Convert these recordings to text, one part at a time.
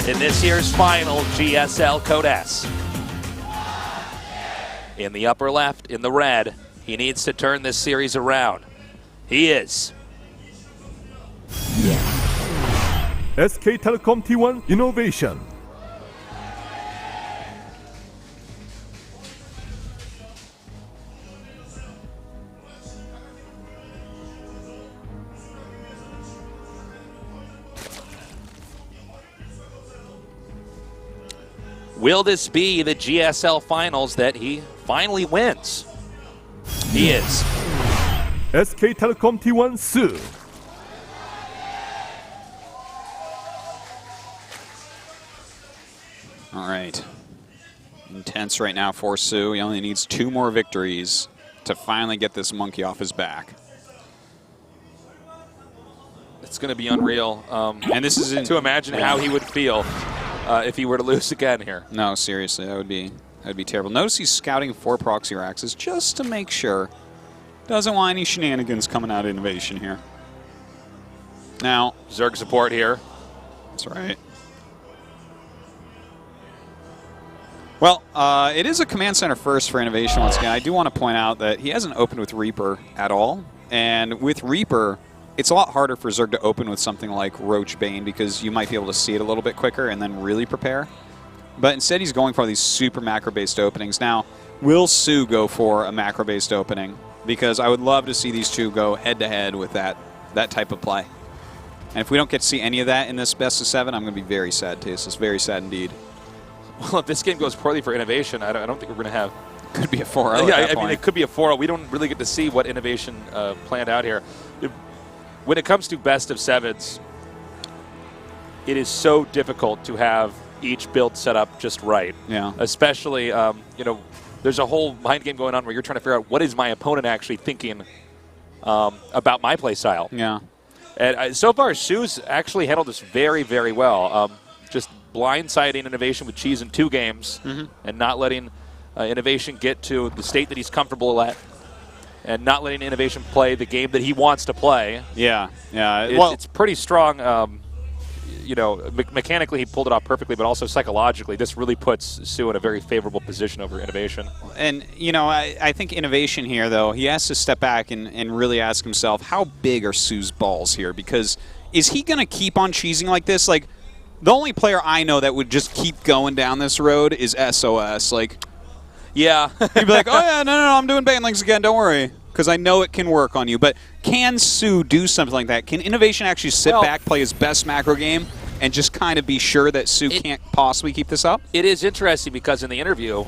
in this year's final GSL Code S. In the upper left, in the red, he needs to turn this series around. He is. SK Telecom T1 Innovation. Will this be the GSL finals that he finally wins? He is. SK Telecom T1 Sue. All right. Intense right now for Sue. He only needs 2 more victories to finally get this monkey off his back. It's going to be unreal. And this is to imagine how he would feel if he were to lose again here. No, seriously, that would be terrible. Notice he's scouting 4 proxy racks just to make sure. Doesn't want any shenanigans coming out of Innovation here. Now, Zerg support here. That's right. Well, it is a command center first for Innovation once again. I do want to point out that he hasn't opened with Reaper at all. And with Reaper, it's a lot harder for Zerg to open with something like Roach Bane because you might be able to see it a little bit quicker and then really prepare. But instead he's going for these super macro-based openings. Now, will Sue go for a macro-based opening? Because I would love to see these two go head-to-head with that type of play. And if we don't get to see any of that in this best of 7, I'm going to be very sad, Tasteless. Very sad indeed. Well, if this game goes poorly for Innovation, I don't think we're going to have... Could be a 4-0 Yeah, I mean, it could be a 4-0. We don't really get to see what Innovation planned out here. When it comes to best of 7s, it is so difficult to have each build set up just right. Yeah. Especially, you know, there's a whole mind game going on where you're trying to figure out what is my opponent actually thinking about my play style. Yeah. And so far, Sue's actually handled this very, very well. Just blindsiding Innovation with cheese in 2 games and not letting Innovation get to the state that he's comfortable at and not letting Innovation play the game that he wants to play. Yeah, yeah. It's pretty strong. You know, mechanically he pulled it off perfectly, but also psychologically, this really puts Sue in a very favorable position over Innovation. And, you know, I think Innovation here, though, he has to step back and really ask himself, how big are Sue's balls here? Because is he going to keep on cheesing like this? Like, the only player I know that would just keep going down this road is SOS. Like, yeah. he'd be like, oh, yeah, no, I'm doing Banelings again, don't worry. Because I know it can work on you. But can Sue do something like that? Can Innovation actually sit back, play his best macro game, and just kind of be sure that Sue can't possibly keep this up? It is interesting because in the interview,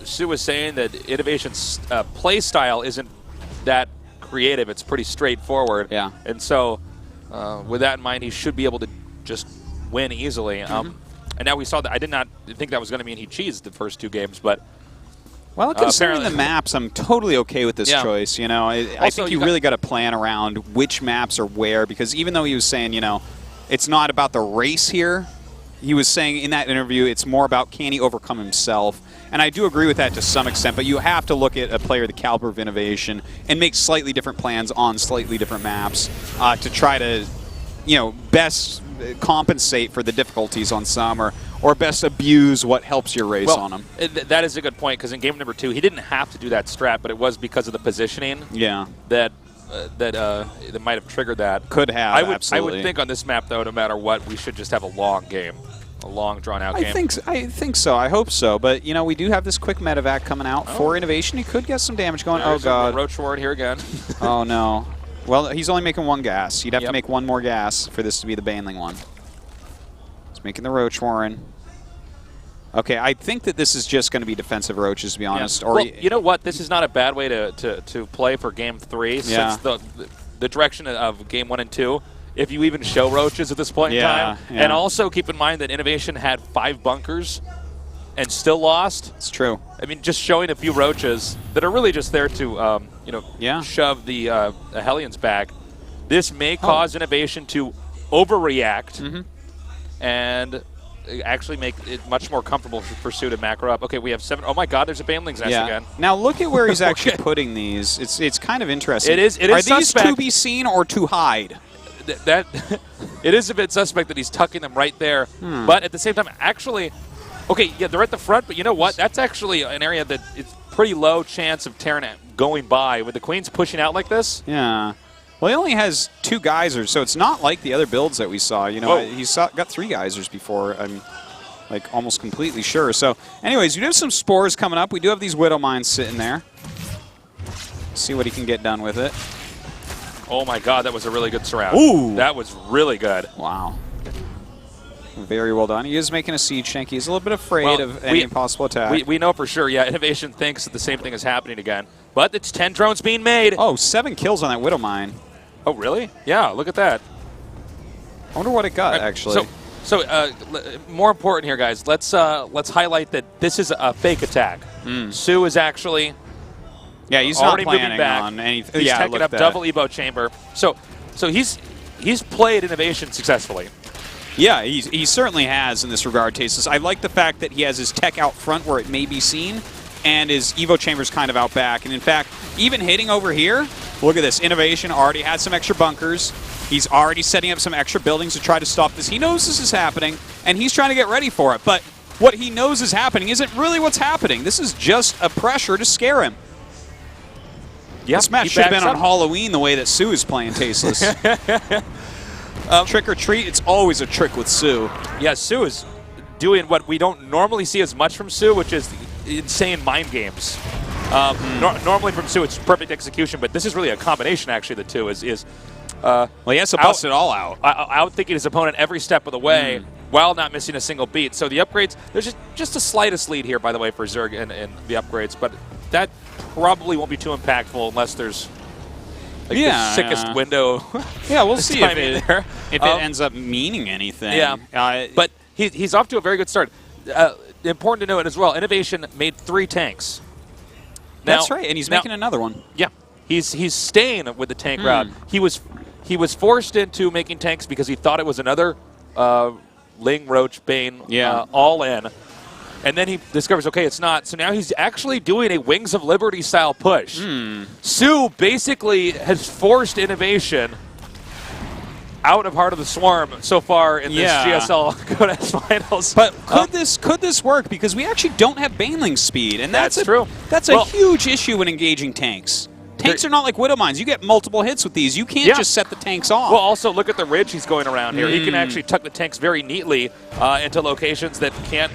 Sue was saying that Innovation's play style isn't that creative. It's pretty straightforward. Yeah. And so with that in mind, he should be able to just win easily. And now we saw that. I did not think that was going to mean he cheesed the first 2 games, but... Well, considering the maps, I'm totally okay with this choice. You know, I think you really got to plan around which maps are where, because even though he was saying, you know, it's not about the race here, he was saying in that interview it's more about can he overcome himself. And I do agree with that to some extent, but you have to look at a player the caliber of Innovation and make slightly different plans on slightly different maps to try to, you know, best compensate for the difficulties on some or best abuse what helps your race on him. That is a good point, because in game number 2, he didn't have to do that strat, but it was because of the positioning that might have triggered that. Could have, absolutely. I would think on this map, though, no matter what, we should just have a long game, a long, drawn-out game. I think so. I hope so. But, you know, we do have this quick medevac coming out for Innovation. He could get some damage going. There's God. Roach Warren here again. Oh, no. Well, he's only making 1 gas. You'd have to make 1 more gas for this to be the Baneling one. He's making the Roach Warren. Okay, I think that this is just going to be defensive Roaches, to be honest. Yeah. Well, you know what? This is not a bad way to play for Game 3, since the direction of Game 1 and 2, if you even show Roaches at this point in time. Yeah. And also keep in mind that Innovation had 5 bunkers and still lost. It's true. I mean, just showing a few Roaches that are really just there to, you know, shove the Hellions back. This may cause Innovation to overreact and actually make it much more comfortable for Sue to macro up. Okay, we have 7. Oh my God, there's a Baneling's nest again. Now look at where he's actually putting these. It's kind of interesting. It is. Are these suspect. to be seen or to hide? that it is a bit suspect that he's tucking them right there. But at the same time, actually, okay, yeah, they're at the front, but you know what? That's actually an area that it's pretty low chance of Terran going by. With the Queens pushing out like this. Yeah. Well, he only has 2 geysers, so it's not like the other builds that we saw. You know, he's got 3 geysers before. I'm like almost completely sure. So, anyways, you do have some spores coming up. We do have these Widow Mines sitting there. See what he can get done with it. Oh my God, that was a really good surround. Ooh. That was really good. Wow. Very well done. He is making a siege tank. He's a little bit afraid of any possible attack. We know for sure, yeah, Innovation thinks that the same thing is happening again. But it's 10 drones being made. Oh, 7 kills on that Widow Mine. Oh, really? Yeah, look at that. I wonder what it got, actually. So more important here, guys, let's highlight that this is a fake attack. Sue is actually he's already not planning moving back. on anything. He's taking up double Evo chamber. So he's played Innovation successfully. Yeah, he certainly has in this regard, Tasteless. I like the fact that he has his tech out front where it may be seen, and his Evo chamber's kind of out back. And in fact, even hitting over here, look at this. Innovation already has some extra bunkers. He's already setting up some extra buildings to try to stop this. He knows this is happening, and he's trying to get ready for it. But what he knows is happening isn't really what's happening. This is just a pressure to scare him. Yep, this match should have been on Halloween the way that Sue is playing, Tasteless. Trick or treat, it's always a trick with Sue. Yeah, Sue is doing what we don't normally see as much from Sue, which is insane mind games. Normally from Sue, it's perfect execution, but this is really a combination, actually, the two. Well, he has to bust it all out. Outthinking his opponent every step of the way while not missing a single beat. So the upgrades, there's just the slightest lead here, by the way, for Zerg and the upgrades, but that probably won't be too impactful unless there's like the sickest window. Yeah, we'll see if it Um, ends up meaning anything. Yeah, but he's off to a very good start. Important to note as well, Innovation made 3 tanks. Now, that's right, and he's making another one. Yeah, he's staying with the tank route. He was forced into making tanks because he thought it was another Ling, Roach, Bane all in. And then he discovers, okay, it's not. So now he's actually doing a Wings of Liberty style push. Sue basically has forced Innovation out of Heart of the Swarm so far in this GSL Codex Finals. But could this work? Because we actually don't have Baneling speed, and that's true. That's a huge issue when engaging tanks. Tanks are not like Widow Mines. You get multiple hits with these. You can't just set the tanks off. Well, also look at the ridge he's going around here. He can actually tuck the tanks very neatly into locations that can't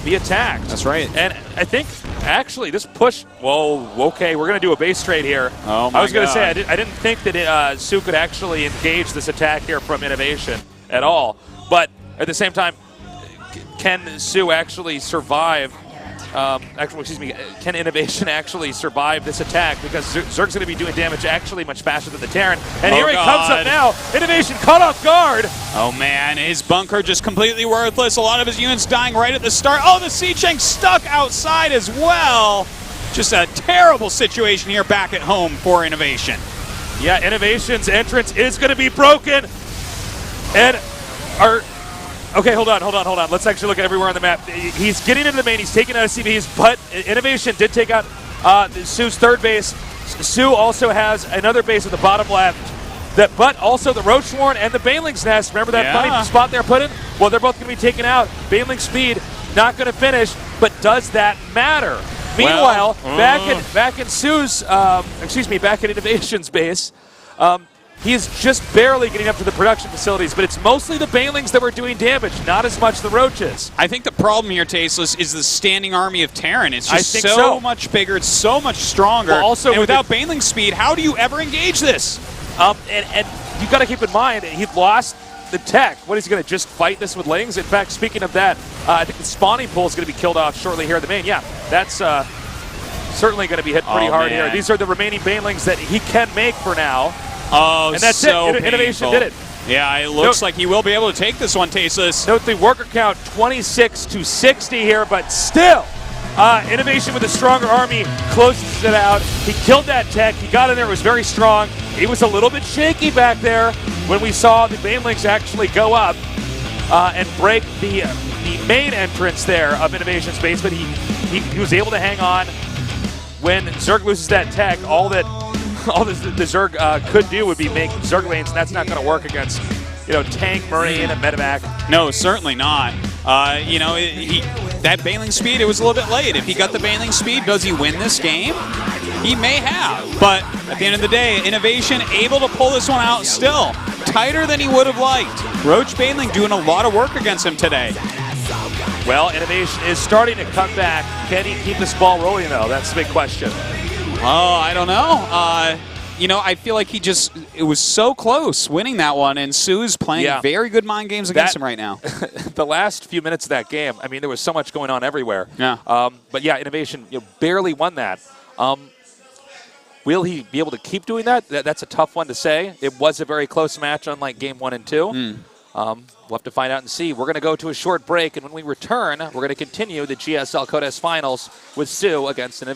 be attacked. That's right. And I think, actually, this push... Whoa, okay, we're going to do a base trade here. Oh, my I was going to say, God. I didn't think that Sue could actually engage this attack here from Innovation at all. But at the same time, can Sue actually survive... can Innovation actually survive this attack? Because Zerg's going to be doing damage actually much faster than the Terran. And here he comes up now. Innovation caught off guard. Oh, man. His bunker just completely worthless. A lot of his units dying right at the start. Oh, the siege tank stuck outside as well. Just a terrible situation here back at home for Innovation. Yeah, Innovation's entrance is going to be broken. And okay, hold on. Let's actually look at everywhere on the map. He's getting into the main. He's taking out CVs, but Innovation did take out Sue's third base. Sue also has another base at the bottom left. But also the Roach Swarm and the Baneling's Nest. Remember that funny spot they're put in? Well, they're both going to be taken out. Baneling speed not going to finish, but does that matter? Meanwhile, back in Sue's, back in Innovation's base, he's just barely getting up to the production facilities, but it's mostly the Banelings that were doing damage, not as much the Roaches. I think the problem here, Tasteless, is the standing army of Terran. It's just so much bigger, it's so much stronger. Well, also and without Baneling speed, how do you ever engage this? And you got to keep in mind, he lost the tech. What is he going to just fight this with Lings? In fact, speaking of that, I think the spawning pool is going to be killed off shortly here at the main. Yeah, that's certainly going to be hit pretty hard here. These are the remaining Banelings that he can make for now. Oh, and that's so it. Innovation did it. Yeah, it looks like he will be able to take this one, Tasteless. Note the worker count 26 to 60 here, but still, Innovation with a stronger army closes it out. He killed that tech. He got in there. It was very strong. He was a little bit shaky back there when we saw the Banelings actually go up and break the main entrance there of Innovation's base, but he was able to hang on. When Zerg loses that tech, all that all the Zerg could do would be make Zerg lanes, and that's not going to work against, Tank, Marine, and Medivac. No, certainly not. That bailing speed, it was a little bit late. If he got the bailing speed, does he win this game? He may have, but at the end of the day, Innovation able to pull this one out still. Tighter than he would have liked. Roach Bailing doing a lot of work against him today. Well, Innovation is starting to cut back. Can he keep this ball rolling, though? That's the big question. Oh, I don't know. I feel like it was so close winning that one, and Sue's playing very good mind games against him right now. The last few minutes of that game, I mean, there was so much going on everywhere. Yeah. But yeah, Innovation barely won that. Will he be able to keep doing that? That's a tough one to say. It was a very close match, unlike game 1 and 2. We'll have to find out and see. We're going to go to a short break, and when we return, we're going to continue the GSL Codes Finals with Sue against Innovation.